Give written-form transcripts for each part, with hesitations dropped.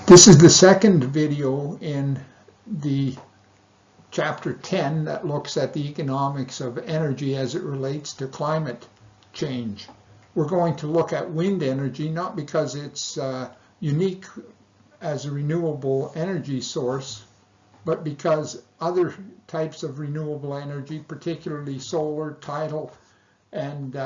This is the second video in the chapter 10 that looks at the economics of energy as it relates to climate change. We're going to look at wind energy, not because it's unique as a renewable energy source, but because other types of renewable energy, particularly solar, tidal, and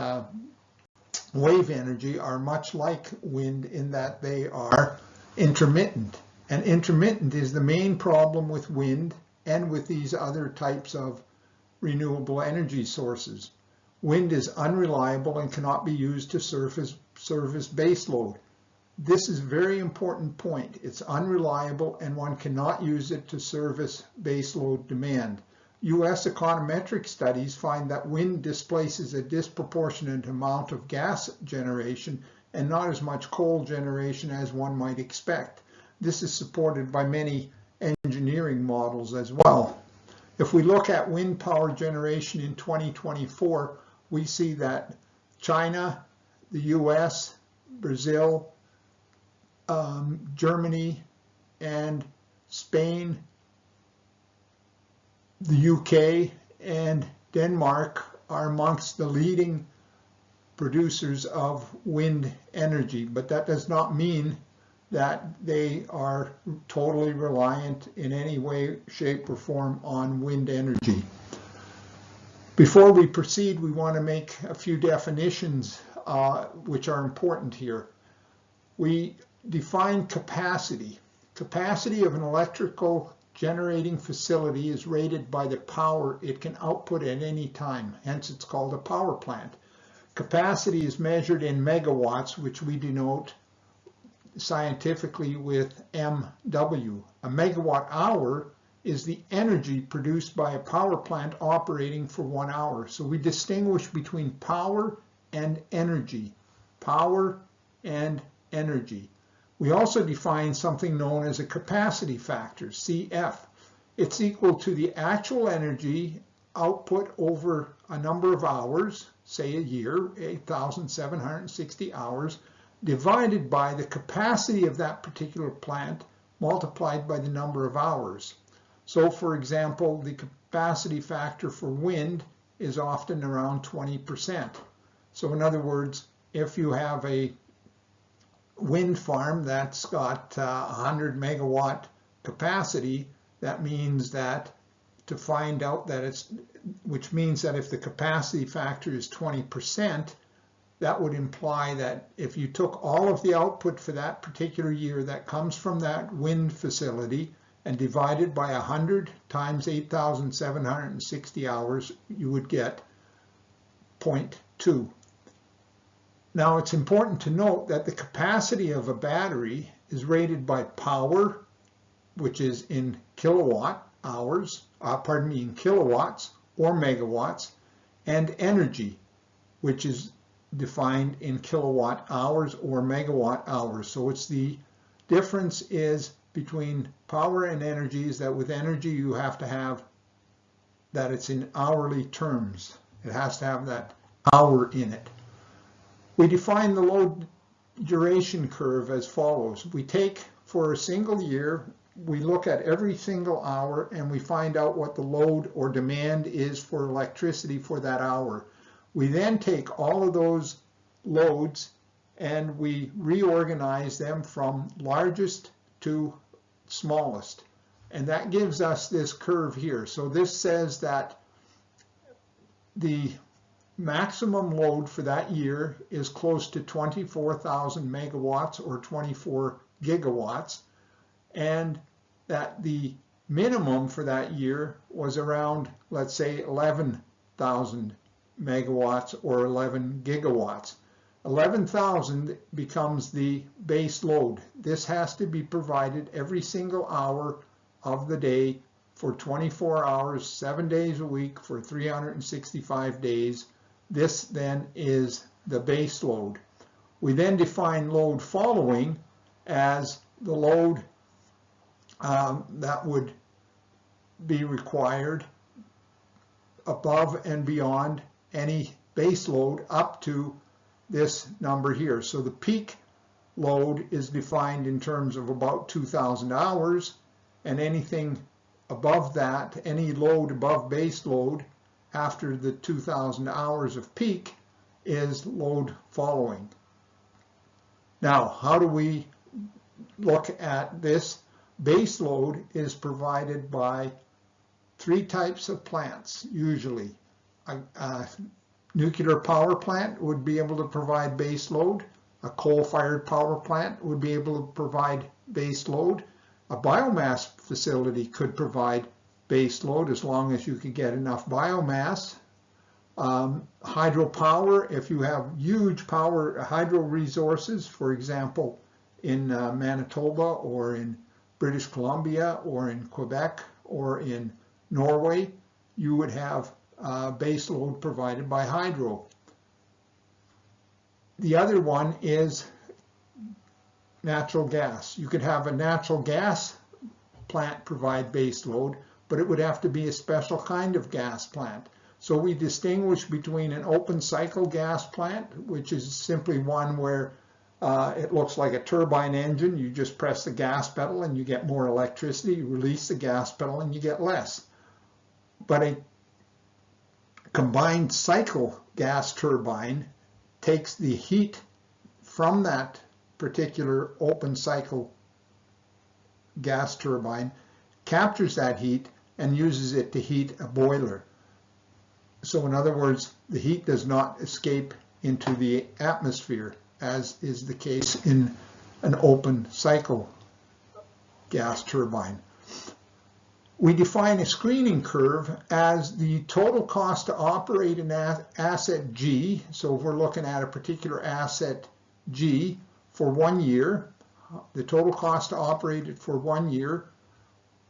wave energy, are much like wind in that they are intermittent. And intermittent is the main problem with wind and with these other types of renewable energy sources. Wind is unreliable and cannot be used to service baseload. This is a very important point. It's unreliable and one cannot use it to service baseload demand. U.S. econometric studies find that wind displaces a disproportionate amount of gas generation and not as much coal generation as one might expect. This is supported by many engineering models as well. If we look at wind power generation in 2024, we see that China, the US, Brazil, Germany, and Spain, the UK, and Denmark are amongst the leading producers of wind energy, but that does not mean that they are totally reliant in any way, shape, or form on wind energy. Before we proceed, we want to make a few definitions which are important here. We define capacity. Capacity of an electrical generating facility is rated by the power it can output at any time, hence it's called a power plant. Capacity is measured in megawatts, which we denote scientifically with MW. A megawatt hour is the energy produced by a power plant operating for 1 hour. So we distinguish between power and energy. Power and energy. We also define something known as a capacity factor, CF. It's equal to the actual energy output over a number of hours, say a year, 8,760 hours, divided by the capacity of that particular plant multiplied by the number of hours. So for example, the capacity factor for wind is often around 20%. So in other words, if you have a wind farm that's got 100 megawatt capacity, that means that to find out that which means that if the capacity factor is 20%, that would imply that if you took all of the output for that particular year that comes from that wind facility and divided by 100 times 8,760 hours, you would get 0.2. Now it's important to note that the capacity of a battery is rated by power, which is in kilowatt hours, in kilowatts or megawatts, and energy, which is defined in kilowatt hours or megawatt hours. So it's the difference is between power and energy is that with energy you have to have that it's in hourly terms. It has to have that hour in it. We define the load duration curve as follows. We take for a single year, we look at every single hour and we find out what the load or demand is for electricity for that hour. We then take all of those loads and we reorganize them from largest to smallest. And that gives us this curve here. So this says that the maximum load for that year is close to 24,000 megawatts or 24 gigawatts, and that the minimum for that year was around, let's say, 11,000 megawatts or 11 gigawatts. 11,000 becomes the base load. This has to be provided every single hour of the day for 24 hours, 7 days a week for 365 days. This then is the base load. We then define load following as the load that would be required above and beyond any base load up to this number here. So the peak load is defined in terms of about 2,000 hours, and anything above that, any load above base load after the 2,000 hours of peak is load following. Now, how do we look at this? Base load is provided by three types of plants, usually. A nuclear power plant would be able to provide base load. A coal-fired power plant would be able to provide base load. A biomass facility could provide base load as long as you could get enough biomass. Hydropower, if you have huge hydro resources, for example, in Manitoba or in British Columbia or in Quebec or in Norway, you would have base load provided by hydro. The other one is natural gas. You could have a natural gas plant provide base load, but it would have to be a special kind of gas plant. So we distinguish between an open cycle gas plant, which is simply one where it looks like a turbine engine. You just press the gas pedal and you get more electricity. You release the gas pedal and you get less. But a combined cycle gas turbine takes the heat from that particular open cycle gas turbine, captures that heat, and uses it to heat a boiler. So in other words, the heat does not escape into the atmosphere, as is the case in an open cycle gas turbine. We define a screening curve as the total cost to operate an asset G. So if we're looking at a particular asset G for 1 year, the total cost to operate it for 1 year,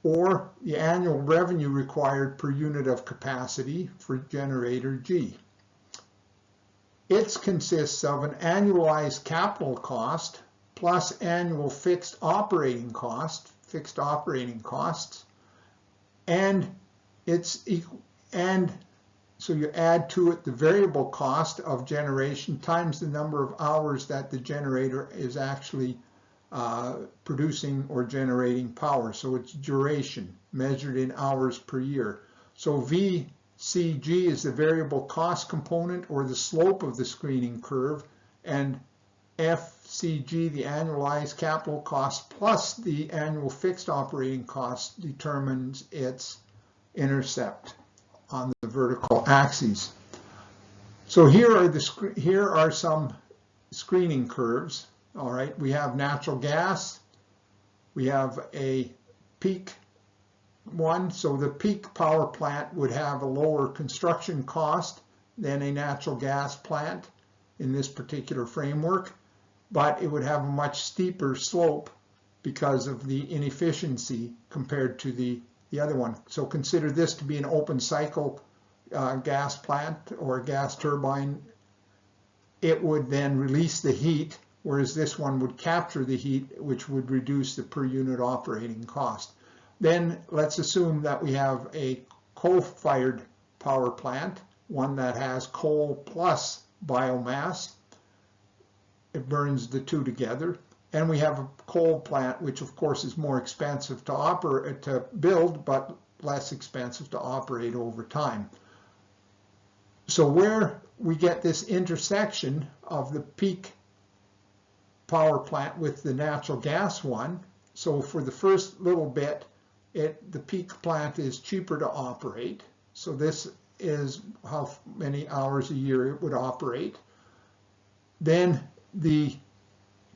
or the annual revenue required per unit of capacity for generator G. It consists of an annualized capital cost plus annual fixed operating costs, and so you add to it the variable cost of generation times the number of hours that the generator is actually producing or generating power. So it's duration measured in hours per year. So VCG is the variable cost component or the slope of the screening curve, and FCG, the annualized capital cost plus the annual fixed operating cost, determines its intercept on the vertical axes. So here are some screening curves. All right, we have natural gas, we have a peak one, so the peak power plant would have a lower construction cost than a natural gas plant in this particular framework, but it would have a much steeper slope because of the inefficiency compared to the other one. So consider this to be an open cycle gas plant or a gas turbine. It would then release the heat, whereas this one would capture the heat, which would reduce the per unit operating cost. Then let's assume that we have a coal-fired power plant, one that has coal plus biomass. It burns the two together. And we have a coal plant, which of course is more expensive to build, but less expensive to operate over time. So where we get this intersection of the peak power plant with the natural gas one, so for the first little bit, the peak plant is cheaper to operate. So this is how many hours a year it would operate. Then the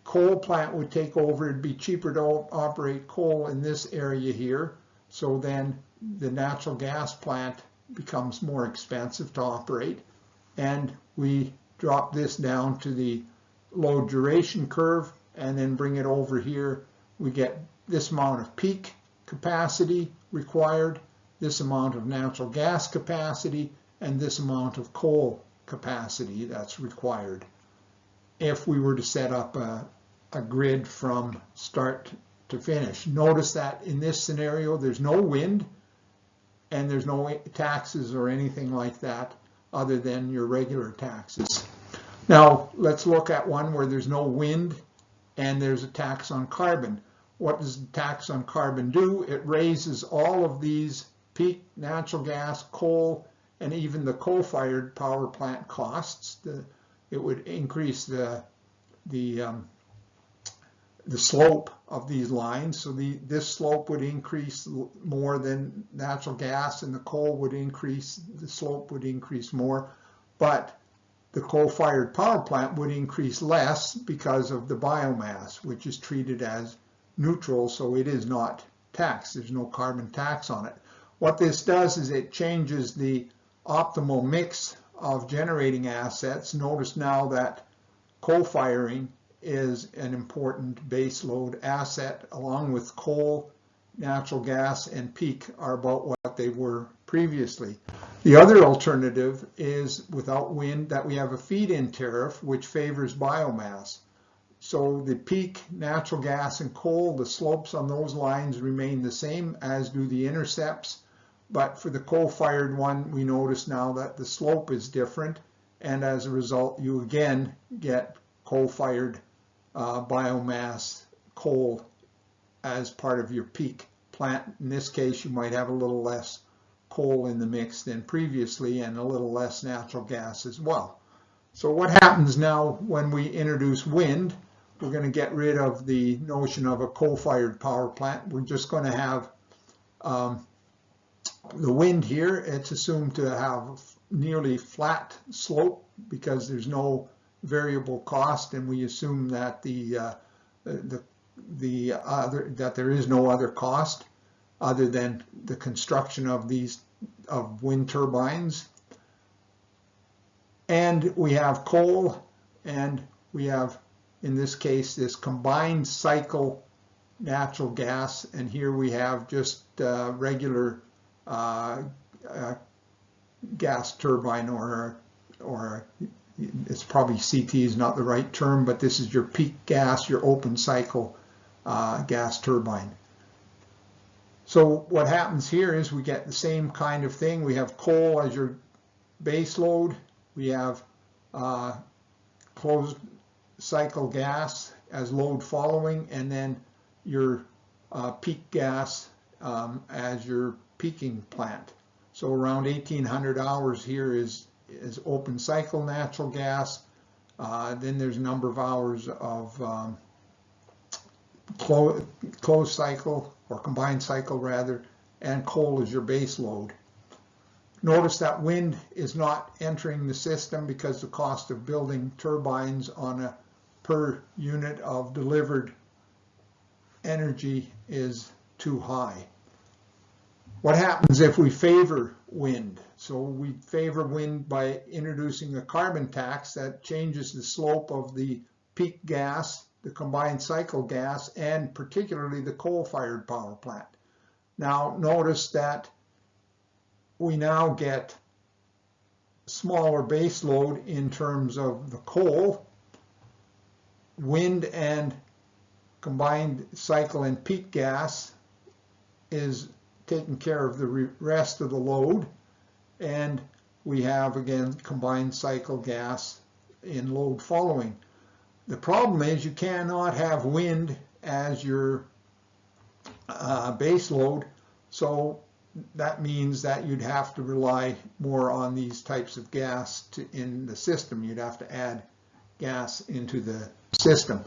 coal plant would take over. It'd be cheaper to operate coal in this area here. So then the natural gas plant becomes more expensive to operate. And we drop this down to the load duration curve and then bring it over here. We get this amount of peak capacity required, this amount of natural gas capacity, and this amount of coal capacity that's required if we were to set up a grid from start to finish. Notice that in this scenario there's no wind and there's no taxes or anything like that other than your regular taxes. Now let's look at one where there's no wind and there's a tax on carbon. What does the tax on carbon do? It raises all of these peak natural gas, coal, and even the coal-fired power plant costs. It would increase the slope of these lines. So this slope would increase more than natural gas, and the coal would increase, the slope would increase more. But the coal-fired power plant would increase less because of the biomass, which is treated as neutral, so it is not taxed. There's no carbon tax on it. What this does is it changes the optimal mix of generating assets. Notice now that coal firing is an important base load asset, along with coal, natural gas, and peak are about what they were previously. The other alternative is without wind, that we have a feed-in tariff which favors biomass. So the peak natural gas and coal, the slopes on those lines remain the same, as do the intercepts. But for the coal-fired one, we notice now that the slope is different, and as a result, you again get coal-fired biomass coal as part of your peak plant. In this case, you might have a little less coal in the mix than previously, and a little less natural gas as well. So what happens now when we introduce wind? We're going to get rid of the notion of a coal-fired power plant. We're just going to have the wind here. It's assumed to have nearly flat slope because there's no variable cost, and we assume that that there is no other cost other than the construction of wind turbines. And we have coal, and we have, in this case, this combined cycle natural gas, and here we have just regular gas turbine, or it's probably CT is not the right term, but this is your peak gas, your open cycle gas turbine. So what happens here is we get the same kind of thing. We have coal as your base load. We have closed cycle gas as load following, and then your peak gas as your peaking plant. So around 1,800 hours here is open cycle natural gas. Then there's a number of hours of closed cycle, or combined cycle rather, and coal is your base load. Notice that wind is not entering the system because the cost of building turbines on a per unit of delivered energy is too high. What happens if we favor wind? So we favor wind by introducing a carbon tax that changes the slope of the peak gas, the combined cycle gas, and particularly the coal-fired power plant. Now notice that we now get smaller base load in terms of the coal. Wind and combined cycle and peak gas is taking care of the rest of the load, and we have again combined cycle gas in load following. The problem is you cannot have wind as your base load, so that means that you'd have to rely more on these types of gas in the system. You'd have to add gas into the system.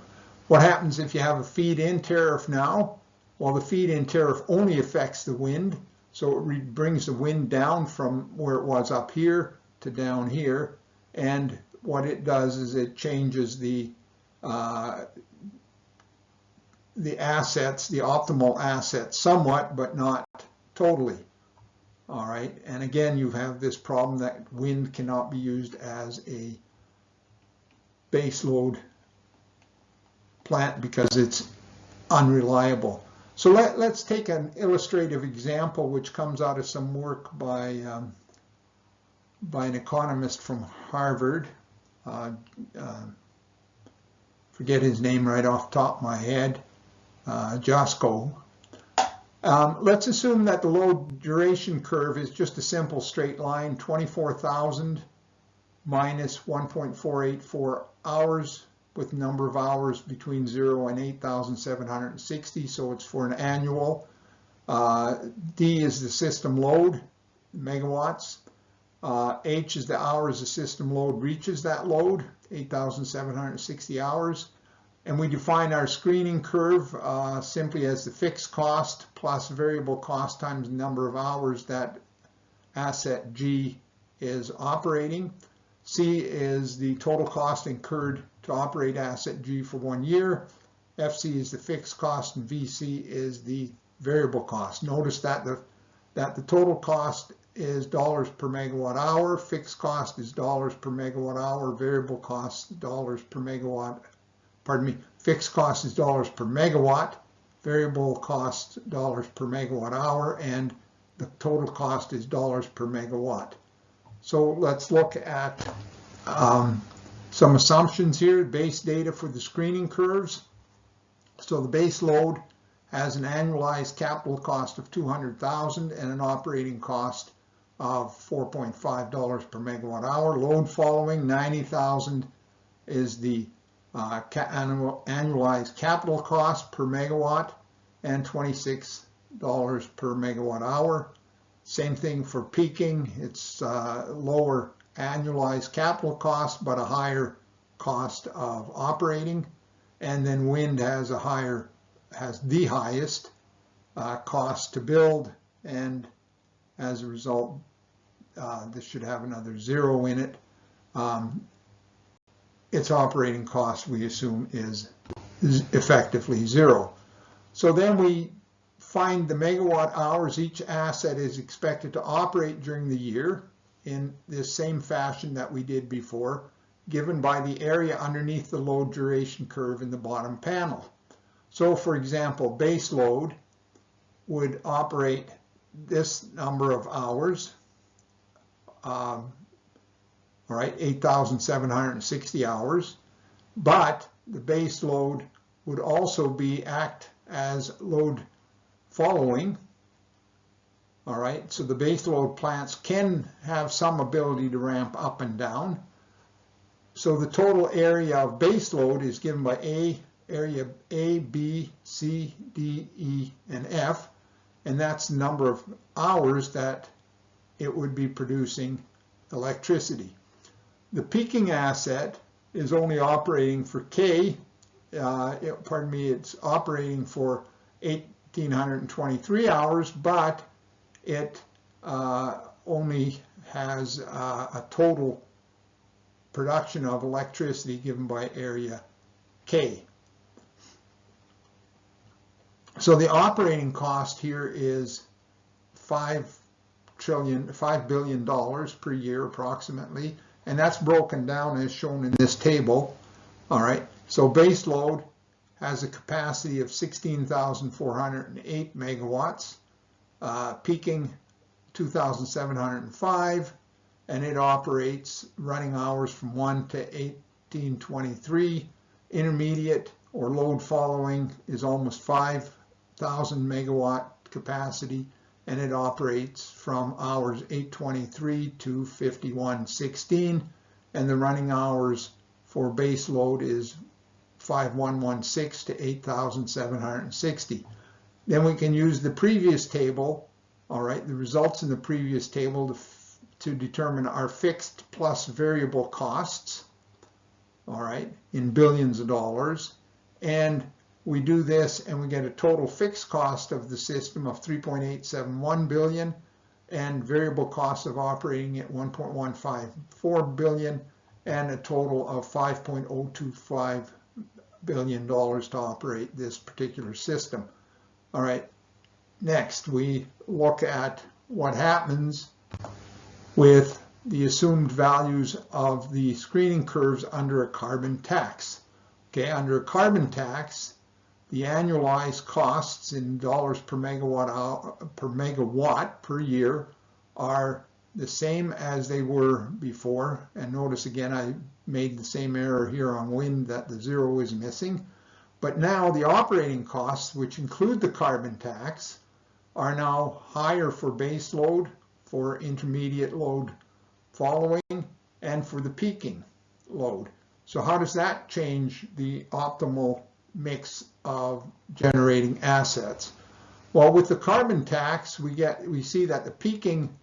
What happens if you have a feed-in tariff now? Well, the feed-in tariff only affects the wind, so it brings the wind down from where it was up here to down here, and what it does is it changes the assets, the optimal assets somewhat, but not totally. All right, and again you have this problem that wind cannot be used as a base load plant because it's unreliable. So let's take an illustrative example which comes out of some work by an economist from Harvard. Forget his name right off the top of my head, Josko. Let's assume that the load duration curve is just a simple straight line, 24,000 minus 1.484 hours with number of hours between 0 and 8,760, so it's for an annual. D is the system load, megawatts. H is the hours the system load reaches that load, 8,760 hours. And we define our screening curve simply as the fixed cost plus variable cost times the number of hours that asset G is operating. C is the total cost incurred to operate asset G for 1 year. FC is the fixed cost and VC is the variable cost. Notice that the total cost is dollars per megawatt hour, fixed cost is dollars per megawatt hour, variable cost dollars per megawatt, fixed cost is dollars per megawatt, variable cost dollars per megawatt hour, and the total cost is dollars per megawatt. So let's look at some assumptions here, base data for the screening curves. So the base load has an annualized capital cost of $200,000 and an operating cost of $4.5 per megawatt hour. Load following, $90,000 is the annualized capital cost per megawatt and $26 per megawatt hour. Same thing for peaking. It's lower annualized capital cost, but a higher cost of operating. And then wind has the highest cost to build, and as a result, this should have another 0 in it. Its operating cost, we assume, is effectively 0. So then we find the megawatt hours each asset is expected to operate during the year in this same fashion that we did before, given by the area underneath the load duration curve in the bottom panel. So for example, base load would operate this number of hours, all right, 8,760 hours, but the base load would also act as load following, all right, so the base load plants can have some ability to ramp up and down. So the total area of base load is given by area A, B, C, D, E, and F, and that's the number of hours that it would be producing electricity. The peaking asset is only operating for K, it's operating for 1,823 hours, but it only has a total production of electricity given by area K. So the operating cost here is $5 billion per year approximately, and that's broken down as shown in this table. All right, so base load has a capacity of 16,408 megawatts, peaking 2,705, and it operates running hours from 1 to 1823. Intermediate or load following is almost 5,000 megawatt capacity, and it operates from hours 823 to 5116, and the running hours for base load is 5116 to 8,760. Then we can use the previous table, all right, the results in the previous table to determine our fixed plus variable costs, all right, in billions of dollars. And we do this and we get a total fixed cost of the system of $3.871 billion and variable cost of operating at $1.154 billion and a total of $5.025 billion to operate this particular system. All right, next we look at what happens with the assumed values of the screening curves under a carbon tax. Okay, under a carbon tax, the annualized costs in dollars per megawatt per year are the same as they were before. And notice again, I made the same error here on wind that the 0 is missing. But now the operating costs, which include the carbon tax, are now higher for base load, for intermediate load following, and for the peaking load. So how does that change the optimal mix of generating assets? Well, with the carbon tax, we see that the peaking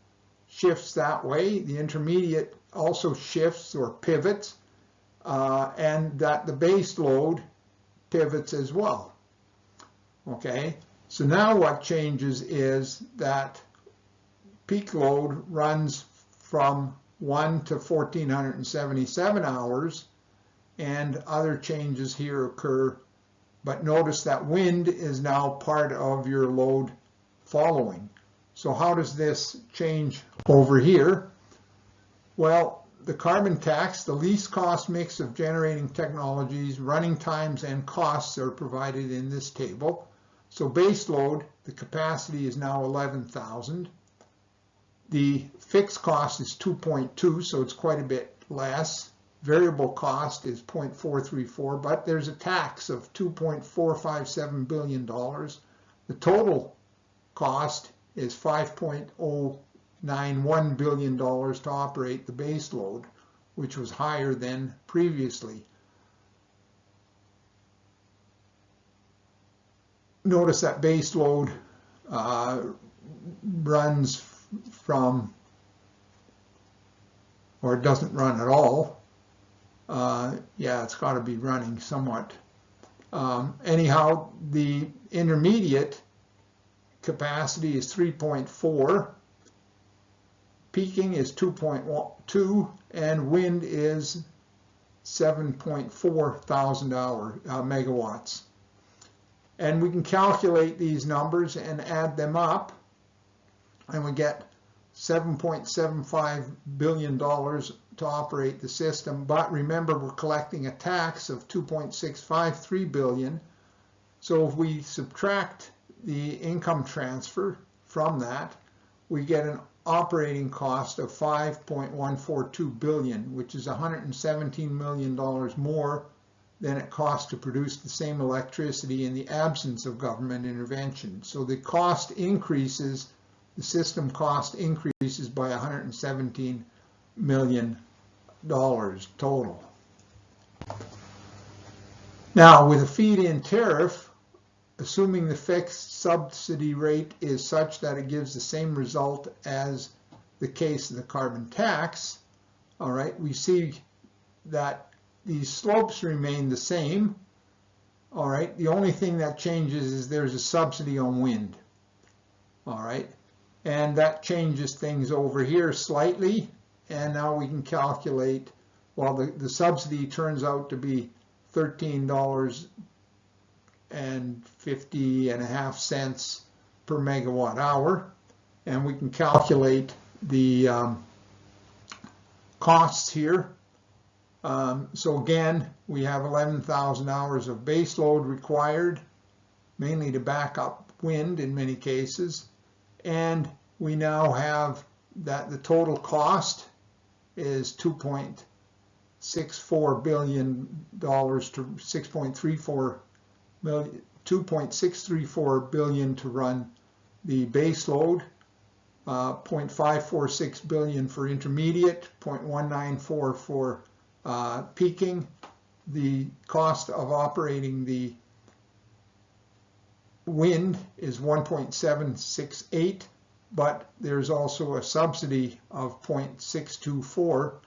shifts that way, the intermediate also shifts or pivots, and that the base load pivots as well. Okay, so now what changes is that peak load runs from 1 to 1477 hours, and other changes here occur. But notice that wind is now part of your load following. So how does this change over here? Well, the carbon tax, the least cost mix of generating technologies, running times, and costs are provided in this table. So base load, the capacity is now 11,000. The fixed cost is 2.2, so it's quite a bit less. Variable cost is 0.434, but there's a tax of $2.457 billion. The total cost is $5.091 billion to operate the base load, which was higher than previously. Notice that base load runs from, or it doesn't run at all. Yeah, it's got to be running somewhat. Anyhow, the intermediate capacity is 3.4, peaking is 2.2, and wind is 7.4 thousand megawatts. And we can calculate these numbers and add them up, and we get $7.75 billion to operate the system. But remember, we're collecting a tax of $2.653 billion. So if we subtract the income transfer from that, we get an operating cost of $5.142 billion, which is $117 million more than it costs to produce the same electricity in the absence of government intervention. So the cost increases, the system cost increases by $117 million total. Now, with a feed-in tariff, assuming the fixed subsidy rate is such that it gives the same result as the case of the carbon tax, all right, we see that these slopes remain the same. All right, the only thing that changes is there's a subsidy on wind. All right, and that changes things over here slightly. And now we can calculate, well, the subsidy turns out to be $13.50 per megawatt hour. And we can calculate the costs here. So again, we have 11,000 hours of base load required, mainly to back up wind in many cases. And we now have that the total cost is $2.64 billion to $2.634 billion to run the base load, $0.546 billion for intermediate, $0.194 for peaking. The cost of operating the wind is 1.768, but there's also a subsidy of 0.624,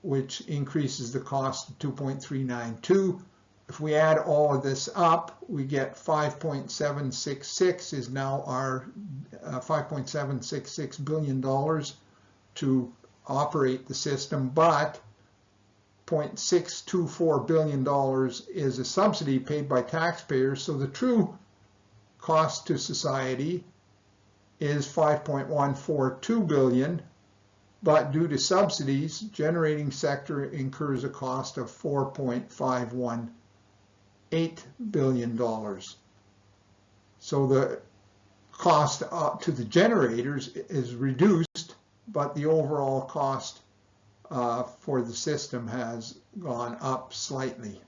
which increases the cost to 2.392. If we add all of this up, we get 5.766 is now our $5.766 billion to operate the system, but $0.624 billion is a subsidy paid by taxpayers, so the true cost to society is $5.142 billion, but due to subsidies, generating sector incurs a cost of $4.518 billion. So the cost to the generators is reduced, but the overall cost for the system has gone up slightly.